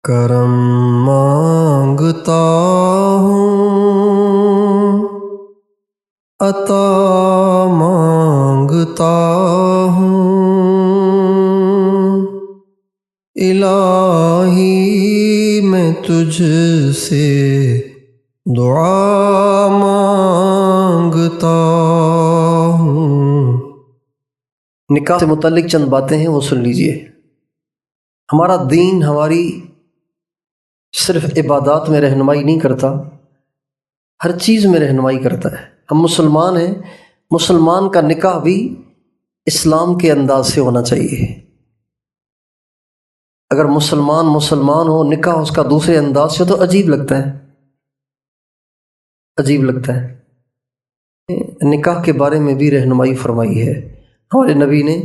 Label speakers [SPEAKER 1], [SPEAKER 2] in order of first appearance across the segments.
[SPEAKER 1] کرم مانگتا ہوں، عطا مانگتا ہوں، الہی میں تجھ سے دعا مانگتا ہوں۔
[SPEAKER 2] نکاح سے متعلق چند باتیں ہیں، وہ سن لیجئے۔ ہمارا دین ہماری صرف عبادات میں رہنمائی نہیں کرتا، ہر چیز میں رہنمائی کرتا ہے۔ ہم مسلمان ہیں، مسلمان کا نکاح بھی اسلام کے انداز سے ہونا چاہیے۔ اگر مسلمان ہو، نکاح اس کا دوسرے انداز سے تو عجیب لگتا ہے، عجیب لگتا ہے۔ نکاح کے بارے میں بھی رہنمائی فرمائی ہے، ہمارے نبی نے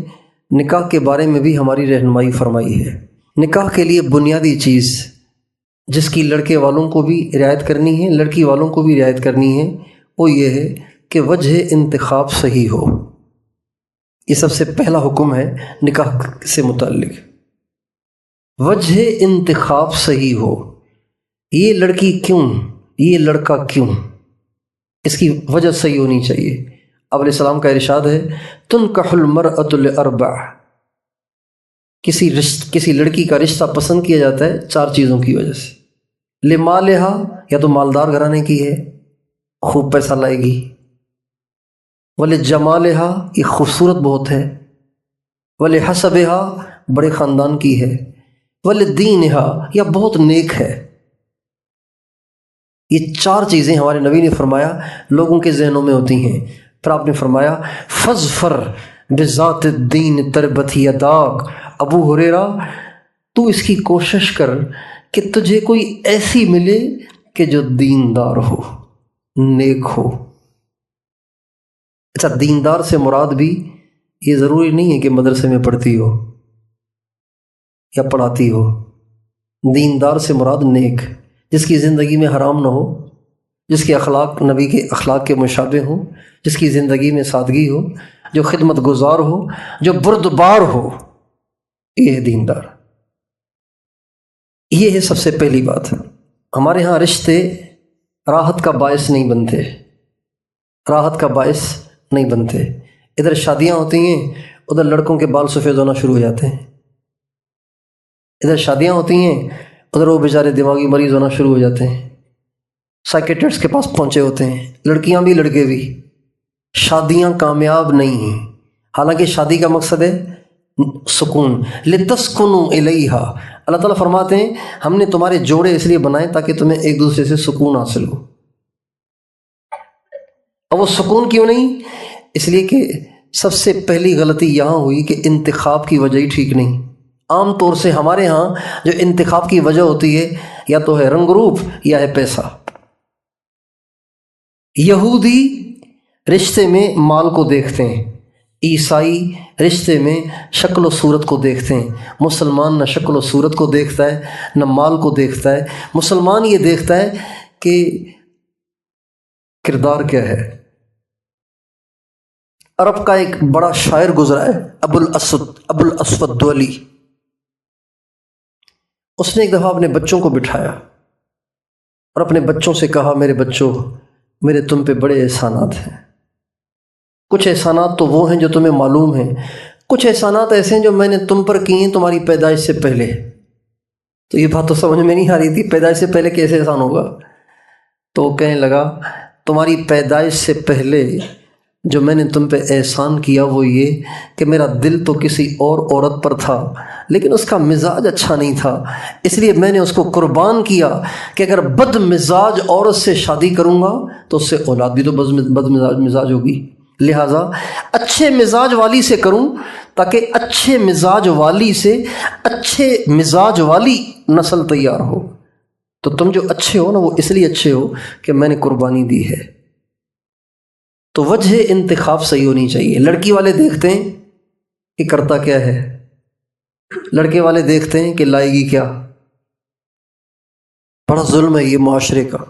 [SPEAKER 2] نکاح کے بارے میں بھی ہماری رہنمائی فرمائی ہے۔ نکاح کے لیے بنیادی چیز جس کی لڑکے والوں کو بھی رعایت کرنی ہے، لڑکی والوں کو بھی رعایت کرنی ہے، وہ یہ ہے کہ وجہ انتخاب صحیح ہو۔ یہ سب سے پہلا حکم ہے نکاح سے متعلق، وجہ انتخاب صحیح ہو۔ یہ لڑکی کیوں، یہ لڑکا کیوں، اس کی وجہ صحیح ہونی چاہیے۔ آپ علیہ السلام کا ارشاد ہے، تنکح المرأۃ لاربع، کسی لڑکی کا رشتہ پسند کیا جاتا ہے 4 چیزوں کی وجہ سے۔ لمالہا، یا تو مالدار گھرانے کی ہے، خوب پیسہ لائے گی۔ ولجمالہا، یہ خوبصورت بہت ہے۔ ولحسبہا، بڑے خاندان کی ہے۔ ولدینہا، یا بہت نیک ہے۔ یہ 4 چیزیں ہمارے نبی نے فرمایا لوگوں کے ذہنوں میں ہوتی ہیں۔ پھر آپ نے فرمایا فاظفر بذات الدین تربت یداک، ابو ہریرہ تو اس کی کوشش کر کہ تجھے کوئی ایسی ملے کہ جو دیندار ہو، نیک ہو۔ اچھا، دیندار سے مراد بھی یہ ضروری نہیں ہے کہ مدرسے میں پڑھتی ہو یا پڑھاتی ہو۔ دیندار سے مراد نیک، جس کی زندگی میں حرام نہ ہو، جس کے اخلاق نبی کے اخلاق کے مشابہ ہوں، جس کی زندگی میں سادگی ہو، جو خدمت گزار ہو، جو بردبار ہو، یہ ہے دیندار۔ یہ ہے سب سے پہلی بات۔ ہمارے ہاں رشتے راحت کا باعث نہیں بنتے، راحت کا باعث نہیں بنتے۔ ادھر شادیاں ہوتی ہیں، ادھر لڑکوں کے بال سفید ہونا شروع ہو جاتے ہیں۔ ادھر شادیاں ہوتی ہیں، ادھر وہ بیچارے دماغی مریض ہونا شروع ہو جاتے ہیں، سائیکیٹرسٹ کے پاس پہنچے ہوتے ہیں۔ لڑکیاں بھی لڑکے بھی، شادیاں کامیاب نہیں ہیں، حالانکہ شادی کا مقصد ہے سکون۔ لتسکنوا الیہا، اللہ تعالیٰ فرماتے ہیں ہم نے تمہارے جوڑے اس لیے بنائے تاکہ تمہیں ایک دوسرے سے سکون حاصل ہو۔ اور وہ سکون کیوں نہیں؟ اس لیے کہ سب سے پہلی غلطی یہاں ہوئی کہ انتخاب کی وجہ ہی ٹھیک نہیں۔ عام طور سے ہمارے ہاں جو انتخاب کی وجہ ہوتی ہے یا تو ہے رنگ روپ یا ہے پیسہ۔ یہودی رشتے میں مال کو دیکھتے ہیں، عیسائی رشتے میں شکل و صورت کو دیکھتے ہیں۔ مسلمان نہ شکل و صورت کو دیکھتا ہے نہ مال کو دیکھتا ہے، مسلمان یہ دیکھتا ہے کہ کردار کیا ہے۔ عرب کا ایک بڑا شاعر گزرا ہے، ابو الاسود دولی۔ اس نے ایک دفعہ اپنے بچوں کو بٹھایا اور اپنے بچوں سے کہا، میرے بچوں، میرے تم پہ بڑے احسانات ہیں۔ کچھ احسانات تو وہ ہیں جو تمہیں معلوم ہیں، کچھ احسانات ایسے ہیں جو میں نے تم پر کیے ہیں تمہاری پیدائش سے پہلے۔ تو یہ بات تو سمجھ میں نہیں آ رہی تھی، پیدائش سے پہلے کیسے احسان ہوگا؟ تو وہ کہنے لگا، تمہاری پیدائش سے پہلے جو میں نے تم پہ احسان کیا وہ یہ کہ میرا دل تو کسی اور عورت پر تھا، لیکن اس کا مزاج اچھا نہیں تھا، اس لیے میں نے اس کو قربان کیا کہ اگر بد مزاج عورت سے شادی کروں گا تو اس سے اولاد بھی تو بد مزاج ہوگی، لہٰذا اچھے مزاج والی سے کروں تاکہ اچھے مزاج والی سے اچھے مزاج والی نسل تیار ہو۔ تو تم جو اچھے ہو نا، وہ اس لیے اچھے ہو کہ میں نے قربانی دی ہے۔ تو وجہ انتخاب صحیح ہونی چاہیے۔ لڑکی والے دیکھتے ہیں کہ کرتا کیا ہے، لڑکے والے دیکھتے ہیں کہ لائے گی کیا۔ بڑا ظلم ہے یہ معاشرے کا،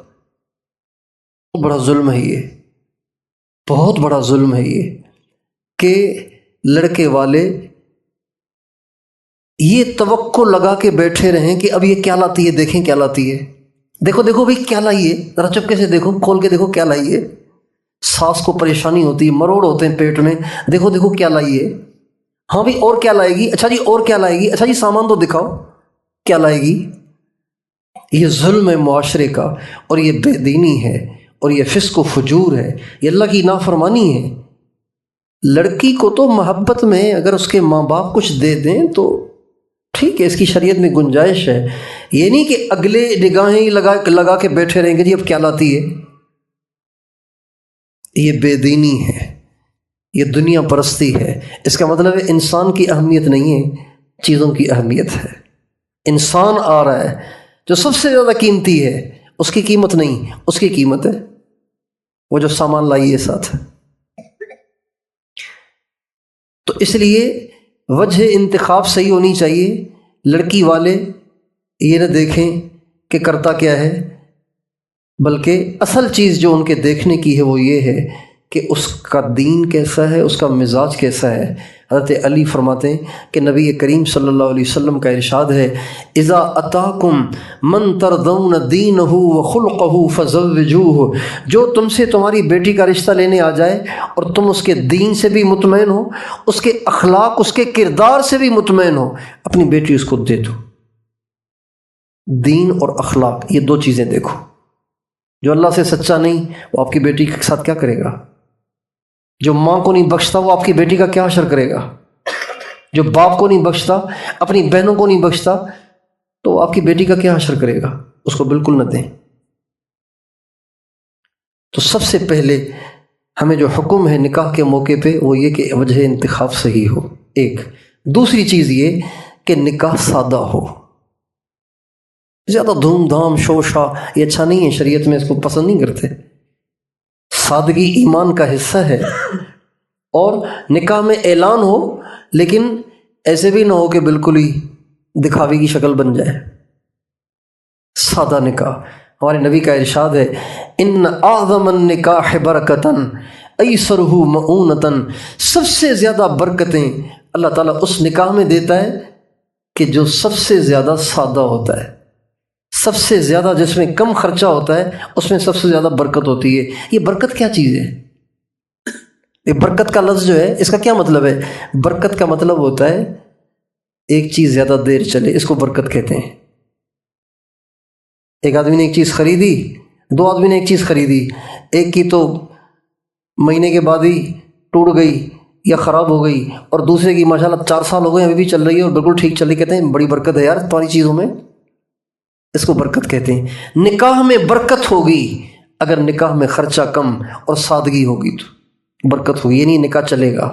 [SPEAKER 2] بڑا ظلم ہے یہ، بہت بڑا ظلم ہے یہ کہ لڑکے والے یہ توقع لگا کے بیٹھے رہیں کہ اب یہ کیا لاتی ہے، دیکھیں کیا لاتی ہے، دیکھو دیکھو بھائی کیا لائی ہے، ذرا چپکے سے دیکھو، کھول کے دیکھو کیا لائی ہے۔ ساس کو پریشانی ہوتی ہے، مروڑ ہوتے ہیں پیٹ میں، دیکھو دیکھو کیا لائی ہے، ہاں بھائی اور کیا لائے گی، اچھا جی اور کیا لائے گی، اچھا جی سامان تو دکھاؤ کیا لائے گی۔ یہ ظلم ہے معاشرے کا، اور یہ بے دینی ہے، اور یہ فسق و فجور ہے، یہ اللہ کی نافرمانی ہے۔ لڑکی کو تو محبت میں اگر اس کے ماں باپ کچھ دے دیں تو ٹھیک ہے، اس کی شریعت میں گنجائش ہے، یہ نہیں کہ اگلے نگاہیں ہی لگا کے بیٹھے رہیں گے جی اب کیا لاتی ہے۔ یہ بے دینی ہے، یہ دنیا پرستی ہے۔ اس کا مطلب ہے انسان کی اہمیت نہیں ہے، چیزوں کی اہمیت ہے۔ انسان آ رہا ہے جو سب سے زیادہ قیمتی ہے، اس کی قیمت نہیں، اس کی قیمت ہے وہ جو سامان لائی ہے ساتھ۔ تو اس لیے وجہ انتخاب صحیح ہونی چاہیے۔ لڑکی والے یہ نہ دیکھیں کہ کرتا کیا ہے، بلکہ اصل چیز جو ان کے دیکھنے کی ہے وہ یہ ہے کہ اس کا دین کیسا ہے، اس کا مزاج کیسا ہے۔ حضرت علی فرماتے ہیں کہ نبی کریم صلی اللہ علیہ وسلم کا ارشاد ہے، اذا اتاکم من ترضون دینہ وخلقہ فزوجوہ، جو تم سے تمہاری بیٹی کا رشتہ لینے آ جائے اور تم اس کے دین سے بھی مطمئن ہو، اس کے اخلاق، اس کے کردار سے بھی مطمئن ہو، اپنی بیٹی اس کو دے دو۔ دین اور اخلاق یہ دو چیزیں دیکھو۔ جو اللہ سے سچا نہیں وہ آپ کی بیٹی کے ساتھ کیا کرے گا؟ جو ماں کو نہیں بخشتا وہ آپ کی بیٹی کا کیا حشر کرے گا؟ جو باپ کو نہیں بخشتا، اپنی بہنوں کو نہیں بخشتا، تو آپ کی بیٹی کا کیا حشر کرے گا؟ اس کو بالکل نہ دیں۔ تو سب سے پہلے ہمیں جو حکم ہے نکاح کے موقع پہ وہ یہ کہ وجہ انتخاب صحیح ہو، ایک۔ دوسری چیز یہ کہ نکاح سادہ ہو، زیادہ دھوم دھام شوشا یہ اچھا نہیں ہے، شریعت میں اس کو پسند نہیں کرتے۔ سادگی ایمان کا حصہ ہے، اور نکاح میں اعلان ہو لیکن ایسے بھی نہ ہو کہ بالکل ہی دکھاوے کی شکل بن جائے۔ سادہ نکاح، ہمارے نبی کا ارشاد ہے، ان اعظم النکاح برکتاً ایسرہ مؤونتاً، سب سے زیادہ برکتیں اللہ تعالیٰ اس نکاح میں دیتا ہے کہ جو سب سے زیادہ سادہ ہوتا ہے، سب سے زیادہ جس میں کم خرچہ ہوتا ہے اس میں سب سے زیادہ برکت ہوتی ہے۔ یہ برکت کیا چیز ہے؟ یہ برکت کا لفظ جو ہے اس کا کیا مطلب ہے؟ برکت کا مطلب ہوتا ہے ایک چیز زیادہ دیر چلے، اس کو برکت کہتے ہیں۔ ایک آدمی نے ایک چیز خریدی، دو آدمی نے ایک چیز خریدی، ایک کی تو مہینے کے بعد ہی ٹوٹ گئی یا خراب ہو گئی، اور دوسرے کی ماشاءاللہ 4 سال ہو گئے ابھی بھی چل رہی ہے اور بالکل ٹھیک چل رہی، کہتے ہیں بڑی برکت ہے یار تمہاری چیزوں میں، اس کو برکت کہتے ہیں۔ نکاح میں برکت ہوگی اگر نکاح میں خرچہ کم اور سادگی ہوگی تو برکت ہوگی، یعنی نکاح چلے گا۔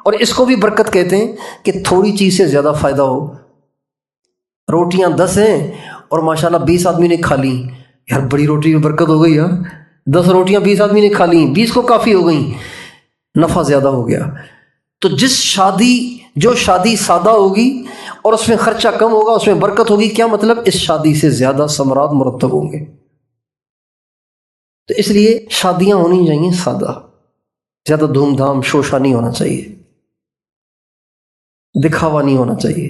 [SPEAKER 2] اور اس کو بھی برکت کہتے ہیں کہ تھوڑی چیز سے زیادہ فائدہ ہو۔ روٹیاں 10 ہیں اور ماشاءاللہ 20 آدمی نے کھا لیں، یار بڑی روٹی میں برکت ہو گئی، 10 روٹیاں 20 آدمی نے کھا لیں، 20 کو کافی ہو گئیں، نفع زیادہ ہو گیا۔ تو جو شادی سادہ ہوگی اور اس میں خرچہ کم ہوگا اس میں برکت ہوگی، کیا مطلب؟ اس شادی سے زیادہ ثمرات مرتب ہوں گے۔ تو اس لیے شادیاں ہونی چاہیے سادہ، زیادہ دھوم دھام شوشا نہیں ہونا چاہیے، دکھاوا نہیں ہونا چاہیے۔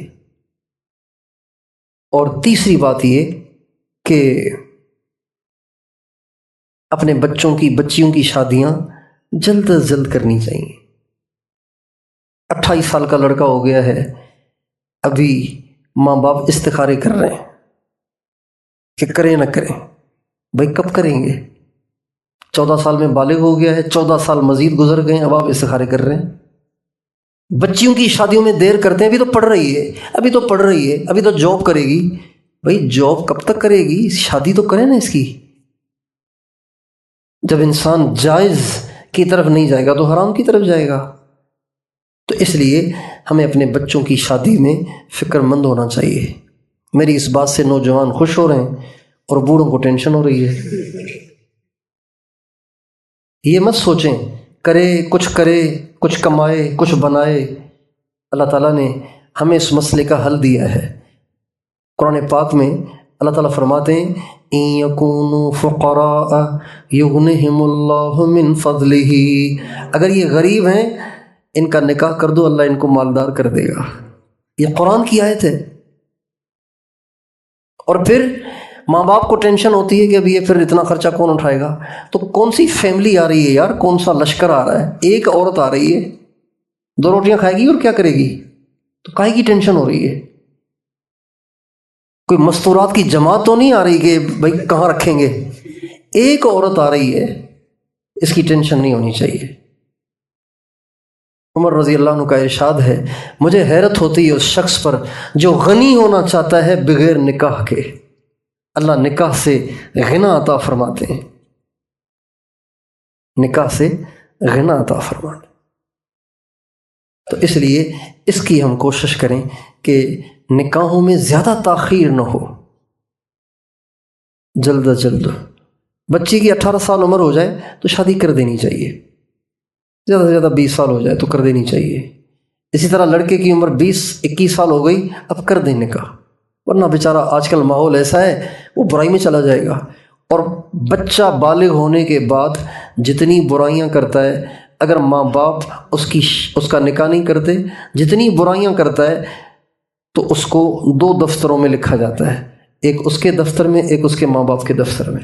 [SPEAKER 2] اور تیسری بات یہ کہ اپنے بچیوں کی شادیاں جلد از جلد کرنی چاہیے۔ 28 سال کا لڑکا ہو گیا ہے، ابھی ماں باپ استخارے کر رہے ہیں کہ کریں نہ کریں، بھائی کب کریں گے؟ 14 سال میں بالغ ہو گیا ہے، 14 سال مزید گزر گئے، اب آپ استخارے کر رہے ہیں۔ بچیوں کی شادیوں میں دیر کرتے ہیں، ابھی تو پڑھ رہی ہے، ابھی تو جاب کرے گی۔ بھائی جاب کب تک کرے گی؟ شادی تو کرے نا اس کی۔ جب انسان جائز کی طرف نہیں جائے گا تو حرام کی طرف جائے گا۔ تو اس لیے ہمیں اپنے بچوں کی شادی میں فکر مند ہونا چاہیے۔ میری اس بات سے نوجوان خوش ہو رہے ہیں اور بوڑھوں کو ٹینشن ہو رہی ہے۔ یہ مت سوچیں کرے کچھ کمائے کچھ بنائے۔ اللہ تعالیٰ نے ہمیں اس مسئلے کا حل دیا ہے۔ قرآن پاک میں اللہ تعالیٰ فرماتے ہیں إِن يَكُونُوا فُقَرَاءَ يُغْنِهِمُ اللَّهُ مِنْ فَضْلِهِ، اگر یہ غریب ہیں ان کا نکاح کر دو، اللہ ان کو مالدار کر دے گا۔ یہ قرآن کی آیت ہے۔ اور پھر ماں باپ کو ٹینشن ہوتی ہے کہ اب یہ پھر اتنا خرچہ کون اٹھائے گا؟ تو کون سی فیملی آ رہی ہے یار، کون سا لشکر آ رہا ہے؟ ایک عورت آ رہی ہے، 2 روٹیاں کھائے گی اور کیا کرے گی؟ تو کاہے کی ٹینشن ہو رہی ہے؟ کوئی مستورات کی جماعت تو نہیں آ رہی کہ بھائی کہاں رکھیں گے؟ ایک عورت آ رہی ہے، اس کی ٹینشن نہیں ہونی چاہیے۔ عمر رضی اللہ عنہ کا ارشاد ہے، مجھے حیرت ہوتی ہے اس شخص پر جو غنی ہونا چاہتا ہے بغیر نکاح کے، اللہ نکاح سے غنا عطا فرماتے ہیں، نکاح سے غنا عطا فرماتے ہیں۔ تو اس لیے اس کی ہم کوشش کریں کہ نکاحوں میں زیادہ تاخیر نہ ہو، جلد از جلد۔ بچی کی 18 سال عمر ہو جائے تو شادی کر دینی چاہیے، زیادہ سے زیادہ 20 سال ہو جائے تو کر دینی چاہیے۔ اسی طرح لڑکے کی عمر 20-21 سال ہو گئی، اب کر دیں نکاح، ورنہ بیچارہ آج کل ماحول ایسا ہے وہ برائی میں چلا جائے گا۔ اور بچہ بالغ ہونے کے بعد جتنی برائیاں کرتا ہے، اگر ماں باپ اس کا نکاح نہیں کرتے، جتنی برائیاں کرتا ہے تو اس کو 2 دفتروں میں لکھا جاتا ہے، ایک اس کے دفتر میں، ایک اس کے ماں باپ کے دفتر میں۔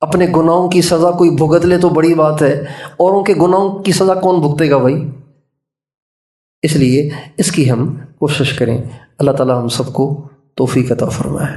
[SPEAKER 2] اپنے گناہوں کی سزا کوئی بھگت لے تو بڑی بات ہے، اوروں کے گناہوں کی سزا کون بھگتے گا بھائی؟ اس لیے اس کی ہم کوشش کریں۔ اللہ تعالی ہم سب کو توفیق عطا فرمائے۔